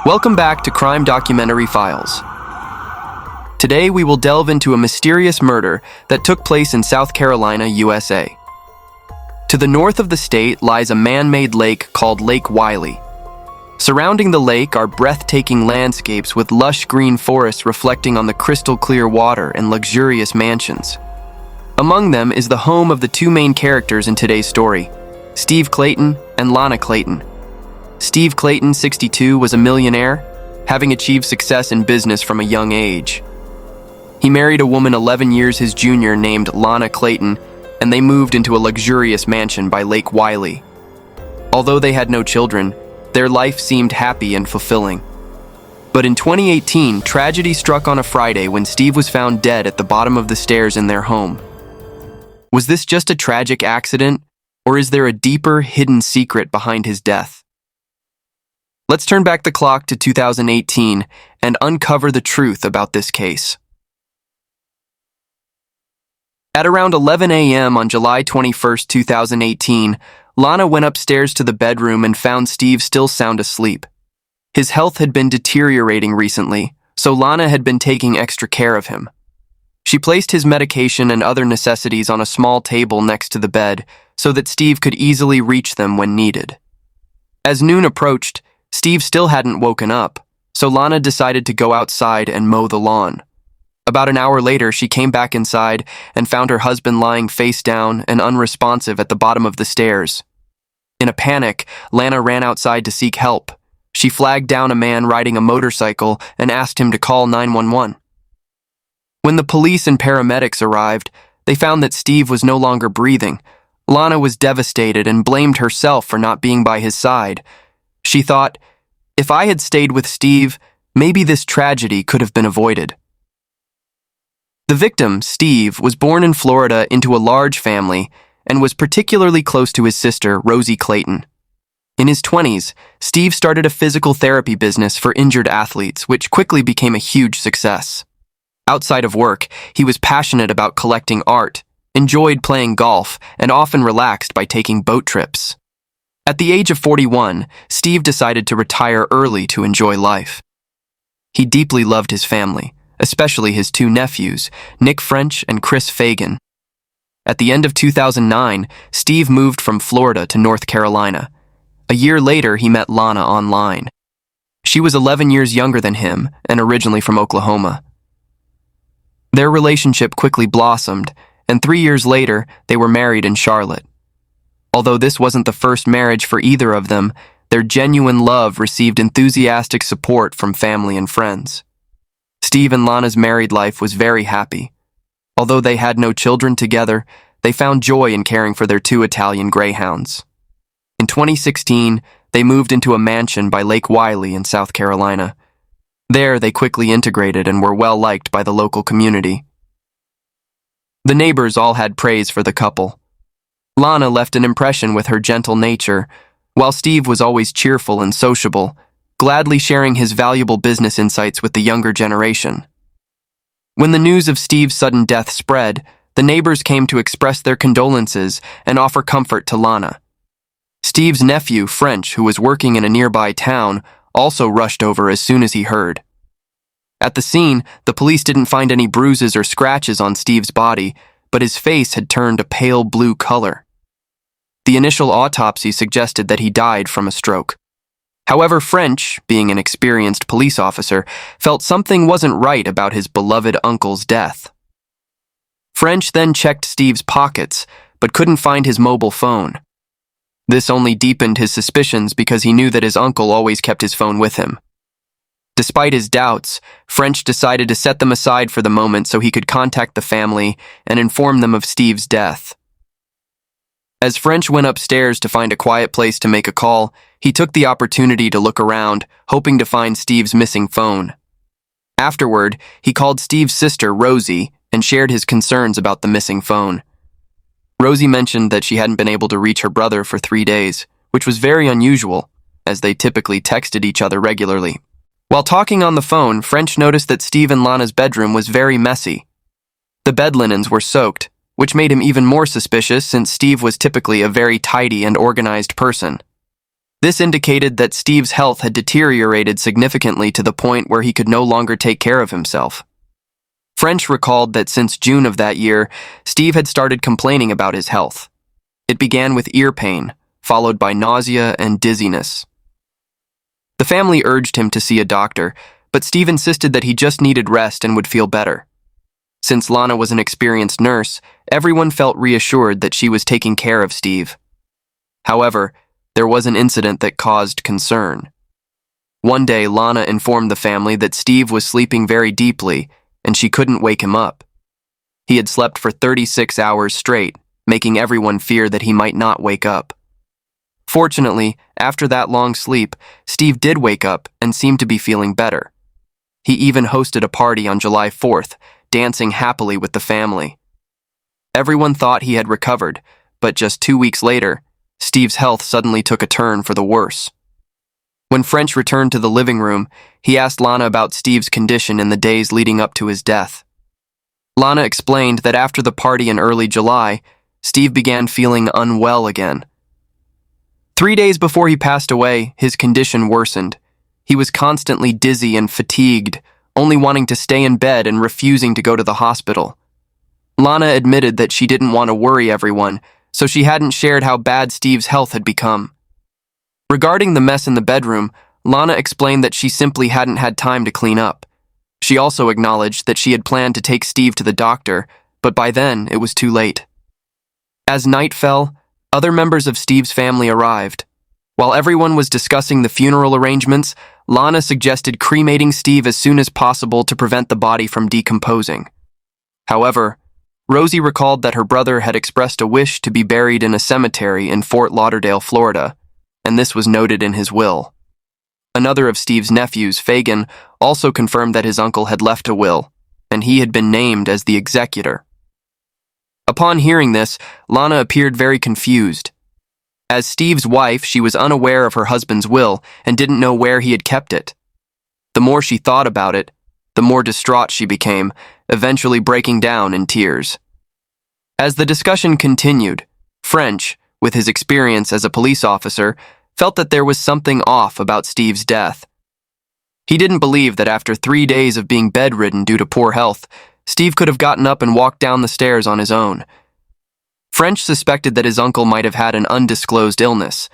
Welcome back to Crime Documentary Files. Today we will delve into a mysterious murder that took place in South Carolina, USA. To the north of the state lies a man-made lake called Lake Wylie. Surrounding the lake are breathtaking landscapes with lush green forests reflecting on the crystal-clear water and luxurious mansions. Among them is the home of the two main characters in today's story, Steve Clayton and Lana Clayton. Steve Clayton, 62, was a millionaire, having achieved success in business from a young age. He married a woman 11 years his junior named Lana Clayton, and they moved into a luxurious mansion by Lake Wylie. Although they had no children, their life seemed happy and fulfilling. But in 2018, tragedy struck on a Friday when Steve was found dead at the bottom of the stairs in their home. Was this just a tragic accident, or is there a deeper, hidden secret behind his death? Let's turn back the clock to 2018 and uncover the truth about this case. At around 11 a.m. on July 21, 2018, Lana went upstairs to the bedroom and found Steve still sound asleep. His health had been deteriorating recently, so Lana had been taking extra care of him. She placed his medication and other necessities on a small table next to the bed so that Steve could easily reach them when needed. As noon approached, Steve still hadn't woken up, so Lana decided to go outside and mow the lawn. About an hour later, she came back inside and found her husband lying face down and unresponsive at the bottom of the stairs. In a panic, Lana ran outside to seek help. She flagged down a man riding a motorcycle and asked him to call 911. When the police and paramedics arrived, they found that Steve was no longer breathing. Lana was devastated and blamed herself for not being by his side. She thought, if I had stayed with Steve, maybe this tragedy could have been avoided. The victim, Steve, was born in Florida into a large family and was particularly close to his sister, Rosie Clayton. In his 20s, Steve started a physical therapy business for injured athletes, which quickly became a huge success. Outside of work, he was passionate about collecting art, enjoyed playing golf, and often relaxed by taking boat trips. At the age of 41, Steve decided to retire early to enjoy life. He deeply loved his family, especially his two nephews, Nick French and Chris Fagan. At the end of 2009, Steve moved from Florida to North Carolina. A year later, he met Lana online. She was 11 years younger than him and originally from Oklahoma. Their relationship quickly blossomed, and 3 years later, they were married in Charlotte. Although this wasn't the first marriage for either of them, their genuine love received enthusiastic support from family and friends. Steve and Lana's married life was very happy. Although they had no children together, they found joy in caring for their two Italian greyhounds. In 2016, they moved into a mansion by Lake Wylie in South Carolina. There, they quickly integrated and were well liked by the local community. The neighbors all had praise for the couple. Lana left an impression with her gentle nature, while Steve was always cheerful and sociable, gladly sharing his valuable business insights with the younger generation. When the news of Steve's sudden death spread, the neighbors came to express their condolences and offer comfort to Lana. Steve's nephew, French, who was working in a nearby town, also rushed over as soon as he heard. At the scene, the police didn't find any bruises or scratches on Steve's body, but his face had turned a pale blue color. The initial autopsy suggested that he died from a stroke. However, French, being an experienced police officer, felt something wasn't right about his beloved uncle's death. French then checked Steve's pockets, but couldn't find his mobile phone. This only deepened his suspicions because he knew that his uncle always kept his phone with him. Despite his doubts, French decided to set them aside for the moment so he could contact the family and inform them of Steve's death. As French went upstairs to find a quiet place to make a call, he took the opportunity to look around, hoping to find Steve's missing phone. Afterward, he called Steve's sister, Rosie, and shared his concerns about the missing phone. Rosie mentioned that she hadn't been able to reach her brother for 3 days, which was very unusual, as they typically texted each other regularly. While talking on the phone, French noticed that Steve and Lana's bedroom was very messy. The bed linens were soaked, which made him even more suspicious since Steve was typically a very tidy and organized person. This indicated that Steve's health had deteriorated significantly to the point where he could no longer take care of himself. French recalled that since June of that year, Steve had started complaining about his health. It began with ear pain, followed by nausea and dizziness. The family urged him to see a doctor, but Steve insisted that he just needed rest and would feel better. Since Lana was an experienced nurse, everyone felt reassured that she was taking care of Steve. However, there was an incident that caused concern. One day, Lana informed the family that Steve was sleeping very deeply, and she couldn't wake him up. He had slept for 36 hours straight, making everyone fear that he might not wake up. Fortunately, after that long sleep, Steve did wake up and seemed to be feeling better. He even hosted a party on July 4th, dancing happily with the family. Everyone thought he had recovered, but just 2 weeks later, Steve's health suddenly took a turn for the worse. When French returned to the living room, he asked Lana about Steve's condition in the days leading up to his death. Lana explained that after the party in early July, Steve began feeling unwell again. 3 days before he passed away, his condition worsened. He was constantly dizzy and fatigued, only wanting to stay in bed and refusing to go to the hospital. Lana admitted that she didn't want to worry everyone, so she hadn't shared how bad Steve's health had become. Regarding the mess in the bedroom, Lana explained that she simply hadn't had time to clean up. She also acknowledged that she had planned to take Steve to the doctor, but by then it was too late. As night fell, other members of Steve's family arrived. While everyone was discussing the funeral arrangements, Lana suggested cremating Steve as soon as possible to prevent the body from decomposing. However, Rosie recalled that her brother had expressed a wish to be buried in a cemetery in Fort Lauderdale, Florida, and this was noted in his will. Another of Steve's nephews, Fagin, also confirmed that his uncle had left a will, and he had been named as the executor. Upon hearing this, Lana appeared very confused. As Steve's wife, she was unaware of her husband's will and didn't know where he had kept it. The more she thought about it, the more distraught she became, eventually breaking down in tears. As the discussion continued, French, with his experience as a police officer, felt that there was something off about Steve's death. He didn't believe that after 3 days of being bedridden due to poor health, Steve could have gotten up and walked down the stairs on his own. French suspected that his uncle might have had an undisclosed illness.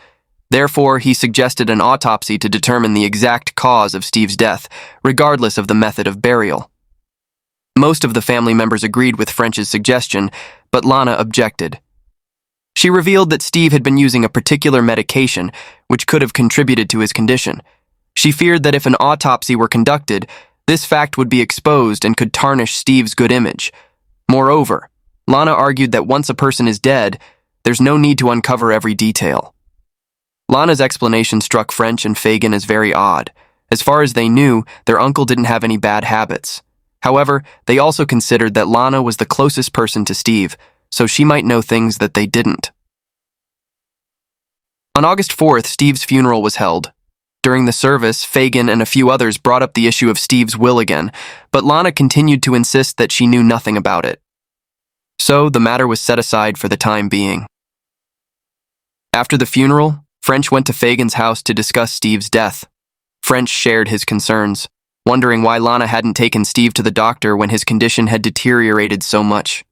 Therefore, he suggested an autopsy to determine the exact cause of Steve's death, regardless of the method of burial. Most of the family members agreed with French's suggestion, but Lana objected. She revealed that Steve had been using a particular medication, which could have contributed to his condition. She feared that if an autopsy were conducted, this fact would be exposed and could tarnish Steve's good image. Moreover, Lana argued that once a person is dead, there's no need to uncover every detail. Lana's explanation struck French and Fagin as very odd. As far as they knew, their uncle didn't have any bad habits. However, they also considered that Lana was the closest person to Steve, so she might know things that they didn't. On August 4th, Steve's funeral was held. During the service, Fagin and a few others brought up the issue of Steve's will again, but Lana continued to insist that she knew nothing about it. So, the matter was set aside for the time being. After the funeral, French went to Fagin's house to discuss Steve's death. French shared his concerns, wondering why Lana hadn't taken Steve to the doctor when his condition had deteriorated so much.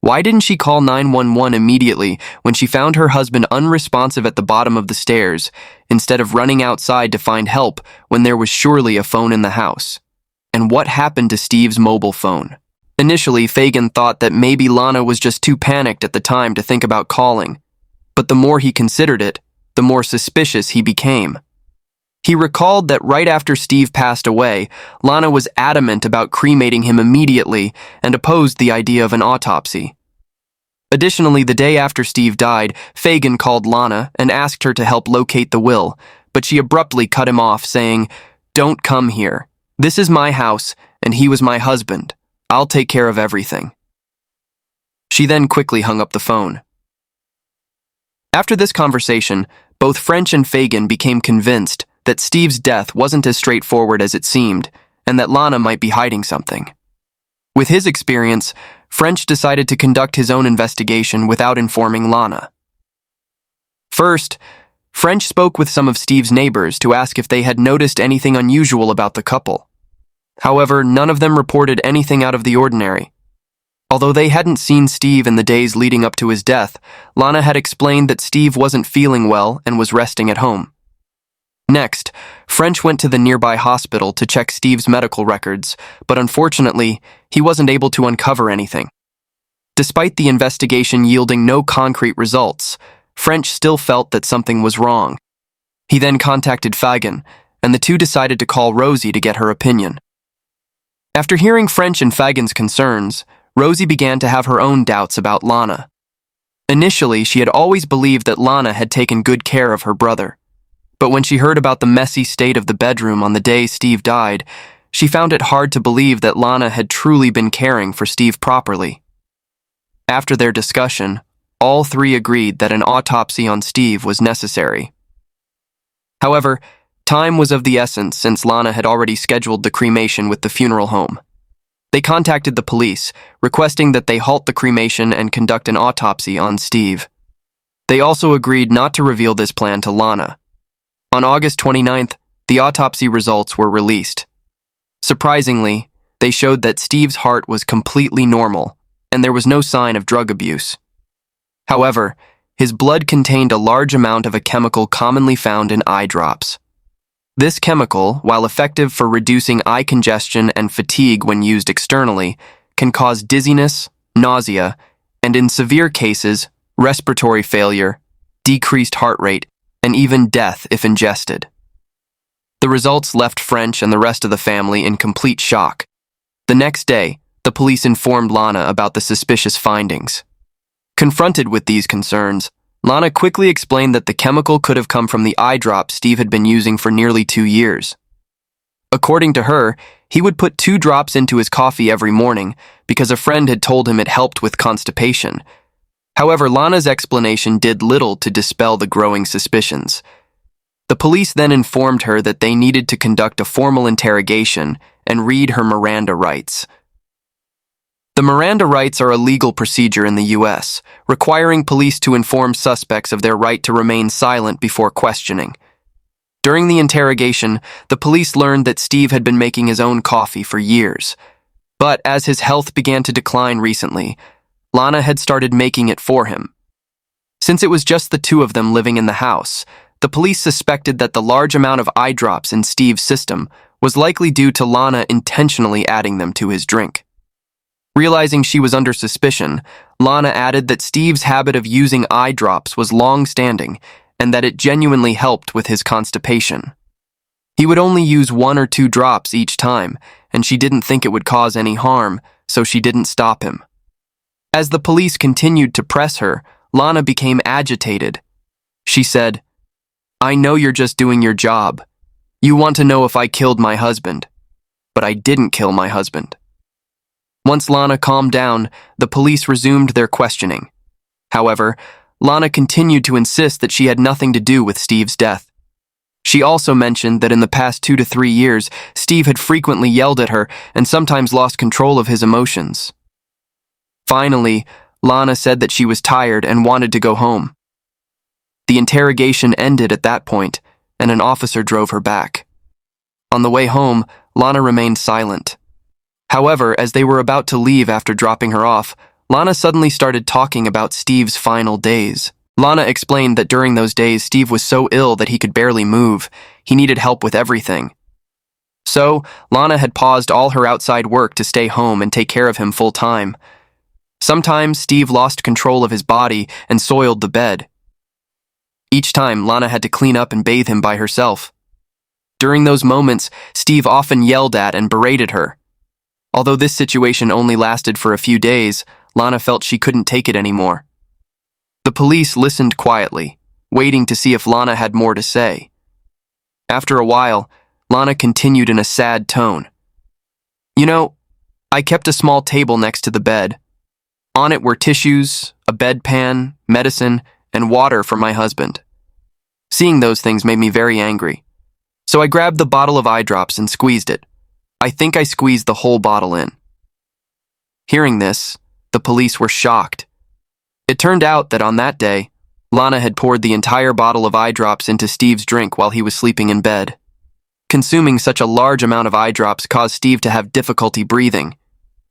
Why didn't she call 911 immediately when she found her husband unresponsive at the bottom of the stairs, instead of running outside to find help when there was surely a phone in the house? And what happened to Steve's mobile phone? Initially, Fagin thought that maybe Lana was just too panicked at the time to think about calling, but the more he considered it, the more suspicious he became. He recalled that right after Steve passed away, Lana was adamant about cremating him immediately and opposed the idea of an autopsy. Additionally, the day after Steve died, Fagin called Lana and asked her to help locate the will, but she abruptly cut him off, saying, "Don't come here. This is my house, and he was my husband. I'll take care of everything." She then quickly hung up the phone. After this conversation, both French and Fagin became convinced that Steve's death wasn't as straightforward as it seemed, and that Lana might be hiding something. With his experience, French decided to conduct his own investigation without informing Lana. First, French spoke with some of Steve's neighbors to ask if they had noticed anything unusual about the couple. However, none of them reported anything out of the ordinary. Although they hadn't seen Steve in the days leading up to his death, Lana had explained that Steve wasn't feeling well and was resting at home. Next, French went to the nearby hospital to check Steve's medical records, but unfortunately, he wasn't able to uncover anything. Despite the investigation yielding no concrete results, French still felt that something was wrong. He then contacted Fagan, and the two decided to call Rosie to get her opinion. After hearing French and Fagan's concerns, Rosie began to have her own doubts about Lana. Initially, she had always believed that Lana had taken good care of her brother. But when she heard about the messy state of the bedroom on the day Steve died, she found it hard to believe that Lana had truly been caring for Steve properly. After their discussion, all three agreed that an autopsy on Steve was necessary. However, time was of the essence since Lana had already scheduled the cremation with the funeral home. They contacted the police, requesting that they halt the cremation and conduct an autopsy on Steve. They also agreed not to reveal this plan to Lana. On August 29th, the autopsy results were released. Surprisingly, they showed that Steve's heart was completely normal, and there was no sign of drug abuse. However, his blood contained a large amount of a chemical commonly found in eye drops. This chemical, while effective for reducing eye congestion and fatigue when used externally, can cause dizziness, nausea, and in severe cases, respiratory failure, decreased heart rate, and even death if ingested. The results left French and the rest of the family in complete shock. The next day, the police informed Lana about the suspicious findings. Confronted with these concerns, Lana quickly explained that the chemical could have come from the eye drop Steve had been using for nearly 2 years. According to her, he would put 2 drops into his coffee every morning because a friend had told him it helped with constipation. However, Lana's explanation did little to dispel the growing suspicions. The police then informed her that they needed to conduct a formal interrogation and read her Miranda rights. The Miranda rights are a legal procedure in the U.S., requiring police to inform suspects of their right to remain silent before questioning. During the interrogation, the police learned that Steve had been making his own coffee for years. But as his health began to decline recently, Lana had started making it for him. Since it was just the two of them living in the house, the police suspected that the large amount of eye drops in Steve's system was likely due to Lana intentionally adding them to his drink. Realizing she was under suspicion, Lana added that Steve's habit of using eye drops was long-standing and that it genuinely helped with his constipation. He would only use 1 or 2 drops each time, and she didn't think it would cause any harm, so she didn't stop him. As the police continued to press her, Lana became agitated. She said, "I know you're just doing your job. You want to know if I killed my husband. But I didn't kill my husband." Once Lana calmed down, the police resumed their questioning. However, Lana continued to insist that she had nothing to do with Steve's death. She also mentioned that in the past 2 to 3 years, Steve had frequently yelled at her and sometimes lost control of his emotions. Finally, Lana said that she was tired and wanted to go home. The interrogation ended at that point, and an officer drove her back. On the way home, Lana remained silent. However, as they were about to leave after dropping her off, Lana suddenly started talking about Steve's final days. Lana explained that during those days Steve was so ill that he could barely move. He needed help with everything. So, Lana had paused all her outside work to stay home and take care of him full time. Sometimes Steve lost control of his body and soiled the bed. Each time, Lana had to clean up and bathe him by herself. During those moments, Steve often yelled at and berated her. Although this situation only lasted for a few days, Lana felt she couldn't take it anymore. The police listened quietly, waiting to see if Lana had more to say. After a while, Lana continued in a sad tone. "You know, I kept a small table next to the bed. On it were tissues, a bedpan, medicine, and water for my husband. Seeing those things made me very angry. So I grabbed the bottle of eye drops and squeezed it. I think I squeezed the whole bottle in." Hearing this, the police were shocked. It turned out that on that day, Lana had poured the entire bottle of eye drops into Steve's drink while he was sleeping in bed. Consuming such a large amount of eye drops caused Steve to have difficulty breathing.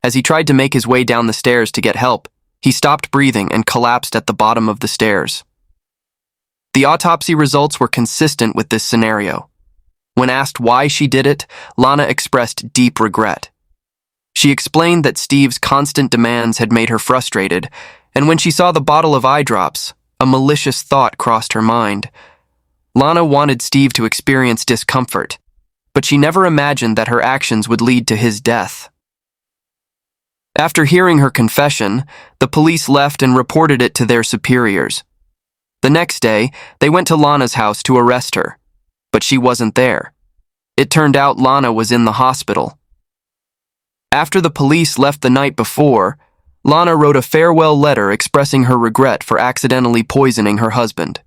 As he tried to make his way down the stairs to get help, he stopped breathing and collapsed at the bottom of the stairs. The autopsy results were consistent with this scenario. When asked why she did it, Lana expressed deep regret. She explained that Steve's constant demands had made her frustrated, and when she saw the bottle of eye drops, a malicious thought crossed her mind. Lana wanted Steve to experience discomfort, but she never imagined that her actions would lead to his death. After hearing her confession, the police left and reported it to their superiors. The next day, they went to Lana's house to arrest her, but she wasn't there. It turned out Lana was in the hospital. After the police left the night before, Lana wrote a farewell letter expressing her regret for accidentally poisoning her husband.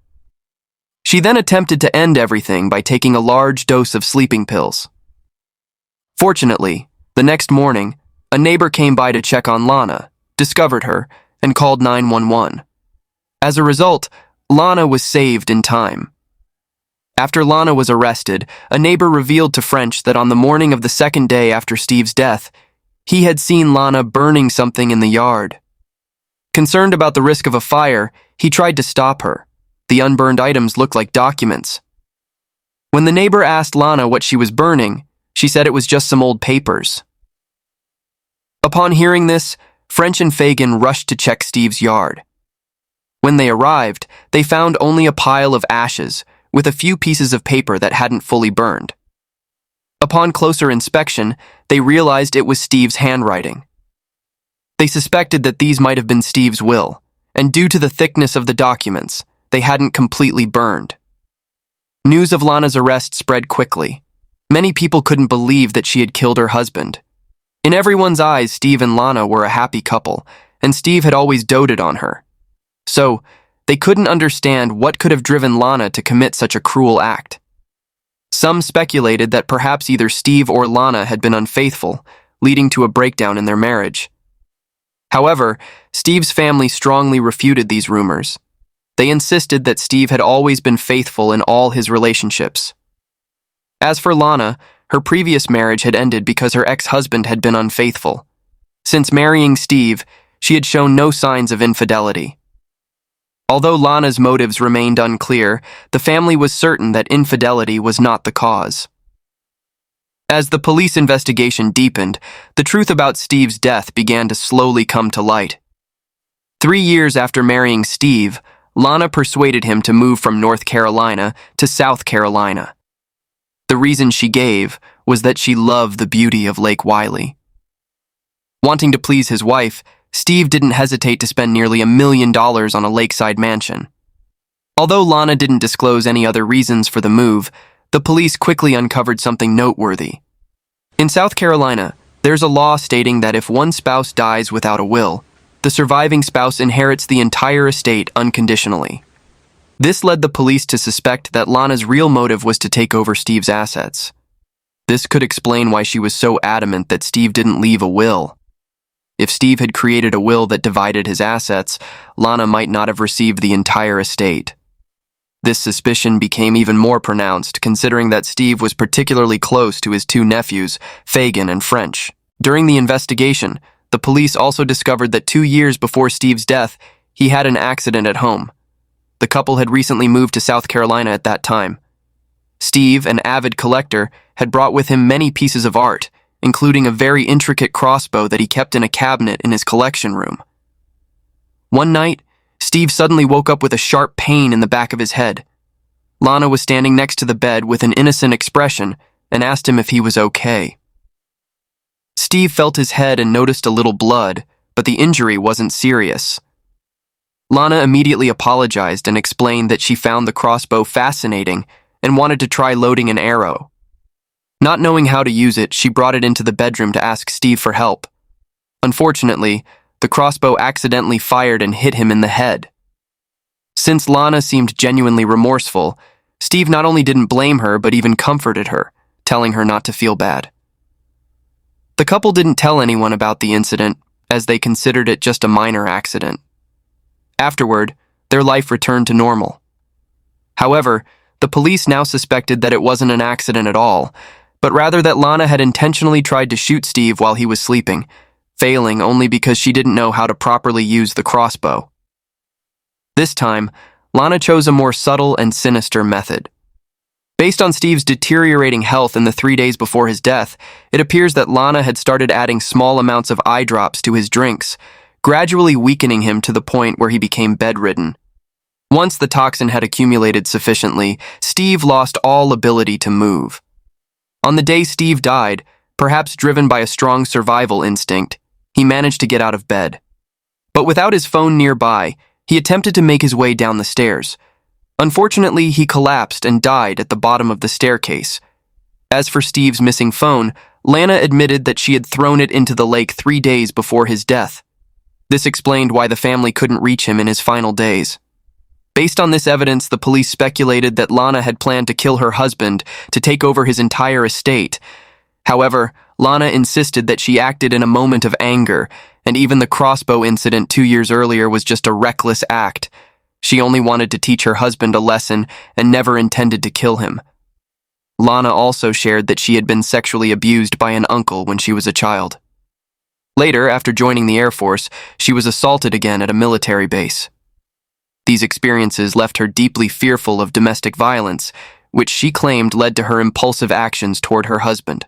She then attempted to end everything by taking a large dose of sleeping pills. Fortunately, the next morning, a neighbor came by to check on Lana, discovered her, and called 911. As a result, Lana was saved in time. After Lana was arrested, a neighbor revealed to French that on the morning of the second day after Steve's death, he had seen Lana burning something in the yard. Concerned about the risk of a fire, he tried to stop her. The unburned items looked like documents. When the neighbor asked Lana what she was burning, she said it was just some old papers. Upon hearing this, French and Fagan rushed to check Steve's yard. When they arrived, they found only a pile of ashes with a few pieces of paper that hadn't fully burned. Upon closer inspection, they realized it was Steve's handwriting. They suspected that these might have been Steve's will, and due to the thickness of the documents, they hadn't completely burned. News of Lana's arrest spread quickly. Many people couldn't believe that she had killed her husband. In everyone's eyes, Steve and Lana were a happy couple, and Steve had always doted on her. So, they couldn't understand what could have driven Lana to commit such a cruel act. Some speculated that perhaps either Steve or Lana had been unfaithful, leading to a breakdown in their marriage. However, Steve's family strongly refuted these rumors. They insisted that Steve had always been faithful in all his relationships. As for Lana, her previous marriage had ended because her ex-husband had been unfaithful. Since marrying Steve, she had shown no signs of infidelity. Although Lana's motives remained unclear, the family was certain that infidelity was not the cause. As the police investigation deepened, the truth about Steve's death began to slowly come to light. 3 years after marrying Steve, Lana persuaded him to move from North Carolina to South Carolina. The reason she gave was that she loved the beauty of Lake Wylie. Wanting to please his wife, Steve didn't hesitate to spend nearly $1 million on a lakeside mansion. Although Lana didn't disclose any other reasons for the move, the police quickly uncovered something noteworthy. In South Carolina, there's a law stating that if one spouse dies without a will, the surviving spouse inherits the entire estate unconditionally. This led the police to suspect that Lana's real motive was to take over Steve's assets. This could explain why she was so adamant that Steve didn't leave a will. If Steve had created a will that divided his assets, Lana might not have received the entire estate. This suspicion became even more pronounced, considering that Steve was particularly close to his 2 nephews, Fagan and French. During the investigation, the police also discovered that 2 years before Steve's death, he had an accident at home. The couple had recently moved to South Carolina at that time. Steve, an avid collector, had brought with him many pieces of art, including a very intricate crossbow that he kept in a cabinet in his collection room. One night, Steve suddenly woke up with a sharp pain in the back of his head. Lana was standing next to the bed with an innocent expression and asked him if he was okay. Steve felt his head and noticed a little blood, but the injury wasn't serious. Lana immediately apologized and explained that she found the crossbow fascinating and wanted to try loading an arrow. Not knowing how to use it, she brought it into the bedroom to ask Steve for help. Unfortunately, the crossbow accidentally fired and hit him in the head. Since Lana seemed genuinely remorseful, Steve not only didn't blame her but even comforted her, telling her not to feel bad. The couple didn't tell anyone about the incident, as they considered it just a minor accident. Afterward, their life returned to normal. However, the police now suspected that it wasn't an accident at all, but rather that Lana had intentionally tried to shoot Steve while he was sleeping, failing only because she didn't know how to properly use the crossbow. This time, Lana chose a more subtle and sinister method. Based on Steve's deteriorating health in the 3 days before his death, it appears that Lana had started adding small amounts of eye drops to his drinks, gradually weakening him to the point where he became bedridden. Once the toxin had accumulated sufficiently, Steve lost all ability to move. On the day Steve died, perhaps driven by a strong survival instinct, he managed to get out of bed. But without his phone nearby, he attempted to make his way down the stairs. Unfortunately, he collapsed and died at the bottom of the staircase. As for Steve's missing phone, Lana admitted that she had thrown it into the lake 3 days before his death. This explained why the family couldn't reach him in his final days. Based on this evidence, the police speculated that Lana had planned to kill her husband to take over his entire estate. However, Lana insisted that she acted in a moment of anger, and even the crossbow incident 2 years earlier was just a reckless act. She only wanted to teach her husband a lesson and never intended to kill him. Lana also shared that she had been sexually abused by an uncle when she was a child. Later, after joining the Air Force, she was assaulted again at a military base. These experiences left her deeply fearful of domestic violence, which she claimed led to her impulsive actions toward her husband.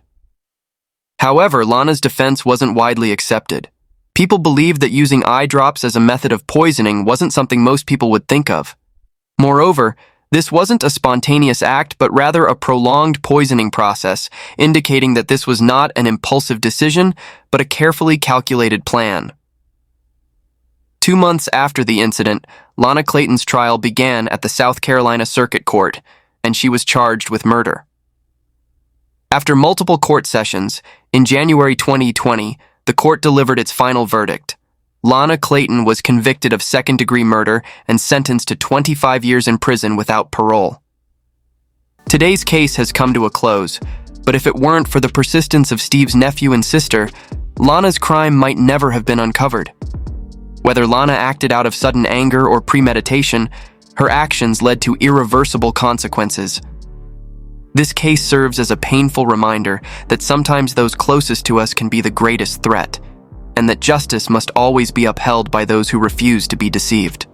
However, Lana's defense wasn't widely accepted. People believed that using eye drops as a method of poisoning wasn't something most people would think of. Moreover, this wasn't a spontaneous act, but rather a prolonged poisoning process, indicating that this was not an impulsive decision, but a carefully calculated plan. 2 months after the incident, Lana Clayton's trial began at the South Carolina Circuit Court, and she was charged with murder. After multiple court sessions, in January 2020, the court delivered its final verdict. Lana Clayton was convicted of second-degree murder and sentenced to 25 years in prison without parole. Today's case has come to a close, but if it weren't for the persistence of Steve's nephew and sister, Lana's crime might never have been uncovered. Whether Lana acted out of sudden anger or premeditation, her actions led to irreversible consequences. This case serves as a painful reminder that sometimes those closest to us can be the greatest threat, and that justice must always be upheld by those who refuse to be deceived.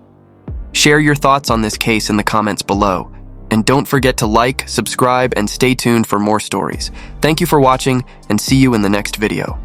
Share your thoughts on this case in the comments below, and don't forget to like, subscribe, and stay tuned for more stories. Thank you for watching, and see you in the next video.